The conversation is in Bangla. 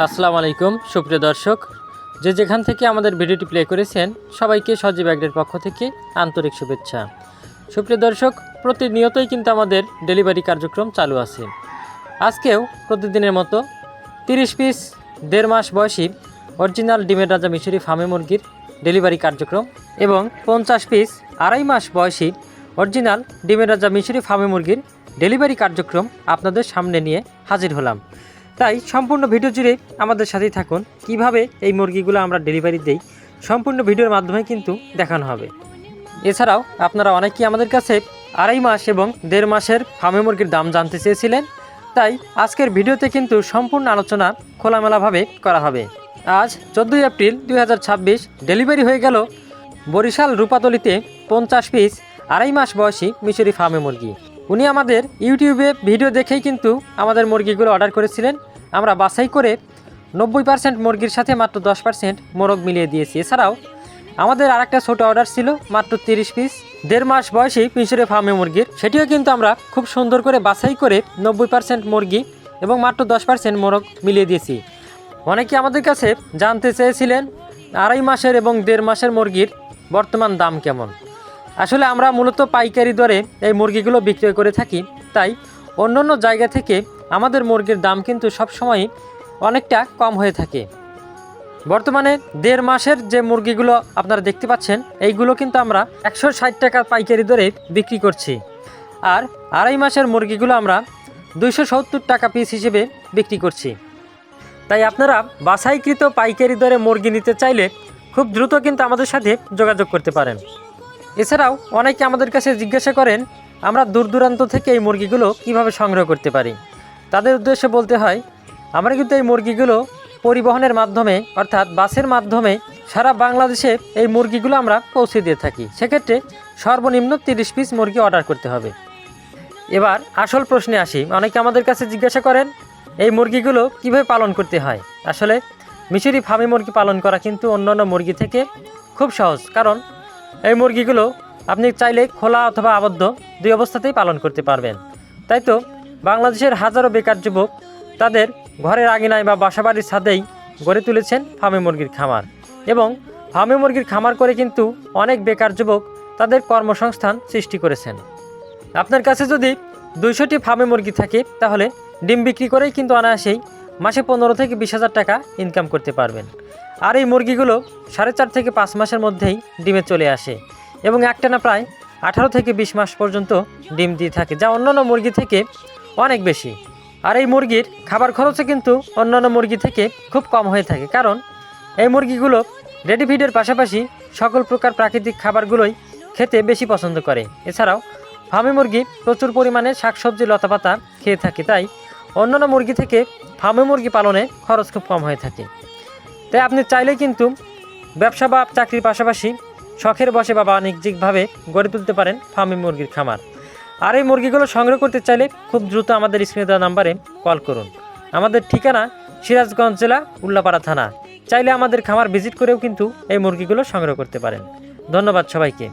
আসসালামু আলাইকুম সুপ্রিয় দর্শক, যেখান থেকে আমাদের ভিডিওটি প্লে করেছেন সবাইকে সজীব অ্যাগ্রির পক্ষ থেকে আন্তরিক শুভেচ্ছা। সুপ্রিয় দর্শক, প্রতিনিয়তই কিন্তু আমাদের ডেলিভারি কার্যক্রম চালু আছে। আজকেও প্রতিদিনের মতো 30 পিস 1.5 মাস বয়সী অরিজিনাল ডিমের রাজা মিশরি ফার্মে মুরগির ডেলিভারি কার্যক্রম এবং 50 পিস 2.5 মাস বয়সী অরিজিনাল ডিমের রাজা মিশরি ফার্মে মুরগির ডেলিভারি কার্যক্রম আপনাদের সামনে নিয়ে হাজির হলাম। তাই সম্পূর্ণ ভিডিও জুড়ে আমাদের সাথেই থাকুন। কিভাবে এই মুরগিগুলো আমরা ডেলিভারি দেই সম্পূর্ণ ভিডিওর মাধ্যমে কিন্তু দেখানো হবে। এছাড়াও আপনারা অনেকেই আমাদের কাছে 2.5 মাস এবং 1.5 মাসের ফার্মে মুরগির দাম জানতে চেয়েছিলেন, তাই আজকের ভিডিওতে কিন্তু সম্পূর্ণ আলোচনা খোলামেলাভাবে করা হবে। আজ 14 এপ্রিল 2026 ডেলিভারি হয়ে গেল বরিশাল রূপাতলিতে 50 পিস 2.5 মাস বয়সী মিশরি ফার্মে মুরগি। উনি আমাদের ইউটিউবে ভিডিও দেখেই কিন্তু আমাদের মুরগিগুলো অর্ডার করেছিলেন। আমরা বাছাই করে 90% মুরগির সাথে মাত্র 10% মোরগ মিলিয়ে দিয়েছি। এছাড়াও আমাদের আরেকটা ছোট অর্ডার ছিল মাত্র 30 পিস 1.5 মাস বয়সী মিশরি ফার্মে মুরগির, সেটিও কিন্তু আমরা খুব সুন্দর করে বাছাই করে 90% মুরগি এবং মাত্র 10% মোরগ মিলিয়ে দিয়েছি। অনেকে আমাদের কাছে জানতে চেয়েছিলেন 2.5 মাসের এবং 1.5 মাসের মুরগির বর্তমান দাম কেমন। আসলে আমরা মূলত পাইকারি দরে এই মুরগিগুলো বিক্রয় করে থাকি, তাই অন্যান্য জায়গা থেকে আমাদের মুরগির দাম কিন্তু সবসময়ই অনেকটা কম হয়ে থাকে। বর্তমানে 1.5 মাসের যে মুরগিগুলো আপনারা দেখতে পাচ্ছেন এইগুলো কিন্তু আমরা 160 টাকা পাইকারি দরে বিক্রি করছি, আর 2.5 মাসের মুরগিগুলো আমরা 270 টাকা পিস হিসেবে বিক্রি করছি। তাই আপনারা বাছাইকৃত পাইকারি দরে মুরগি নিতে চাইলে খুব দ্রুত কিন্তু আমাদের সাথে যোগাযোগ করতে পারেন। এছাড়াও অনেকে আমাদের কাছে জিজ্ঞাসা করেন আমরা দূর দূরান্ত থেকে এই মুরগিগুলো কিভাবে সংগ্রহ করতে পারি। তাদের উদ্দেশ্যে বলতে হয়, আমরা কিন্তু এই মুরগিগুলো পরিবহনের মাধ্যমে অর্থাৎ বাসের মাধ্যমে সারা বাংলাদেশে এই মুরগিগুলো আমরা পৌঁছে দিয়ে থাকি। সেক্ষেত্রে সর্বনিম্ন 30 পিস মুরগি অর্ডার করতে হবে। এবার আসল প্রশ্নে আসি, অনেকে আমাদের কাছে জিজ্ঞাসা করেন এই মুরগিগুলো কিভাবে পালন করতে হয়। আসলে মিশরি ফার্মে মুরগি পালন করা কিন্তু অন্যান্য মুরগি থেকে খুব সহজ, কারণ এই মুরগিগুলো আপনি চাইলে খোলা অথবা আবদ্ধ দুই অবস্থাতেই পালন করতে পারবেন। তাই তো বাংলাদেশের হাজারো বেকার যুবক তাদের ঘরের আঙিনায় বা বাসাবাড়ির ছাদেই গড়ে তুলেছেন ফার্মে মুরগির খামার, এবং ফার্মে মুরগির খামার করে কিন্তু অনেক বেকার যুবক তাদের কর্মসংস্থান সৃষ্টি করেছেন। আপনার কাছে যদি 200টি ফার্মে মুরগি থাকে তাহলে ডিম বিক্রি করেই কিন্তু অনায়াসেই মাসে 15 থেকে 20,000 টাকা ইনকাম করতে পারবেন। আর এই মুরগিগুলো 4.5 থেকে 5 মাসের মধ্যেই ডিমে চলে আসে এবং একটানা প্রায় 18 থেকে 20 মাস পর্যন্ত ডিম দিয়ে থাকে, যা অন্যান্য মুরগি থেকে অনেক বেশি। আর এই মুরগির খাবার খরচও কিন্তু অন্যান্য মুরগি থেকে খুব কম হয়ে থাকে, কারণ এই মুরগিগুলো রেডি ফিডের পাশাপাশি সকল প্রকার প্রাকৃতিক খাবারগুলোই খেতে বেশি পছন্দ করে। এছাড়াও ফার্মে মুরগি প্রচুর পরিমাণে শাকসবজি লতাপাতা খেয়ে থাকে, তাই অন্যান্য মুরগি থেকে ফার্মে মুরগি পালনে খরচ খুব কম হয়ে থাকে। তাই আপনি চাইলে কিন্তু ব্যবসা বা চাকরির পাশাপাশি শখের বসে বা বাণিজ্যিকভাবে গড়ে তুলতে পারেন ফার্মে মুরগির খামার। আর এই মুরগিগুলো সংগ্রহ করতে চাইলে খুব দ্রুত আমাদের স্ক্রিনে দেওয়া নাম্বারে কল করুন। আমাদের ঠিকানা সিরাজগঞ্জ জেলা উল্লাপাড়া থানা। চাইলে আমাদের খামার ভিজিট করেও কিন্তু এই মুরগিগুলো সংগ্রহ করতে পারেন। ধন্যবাদ সবাইকে।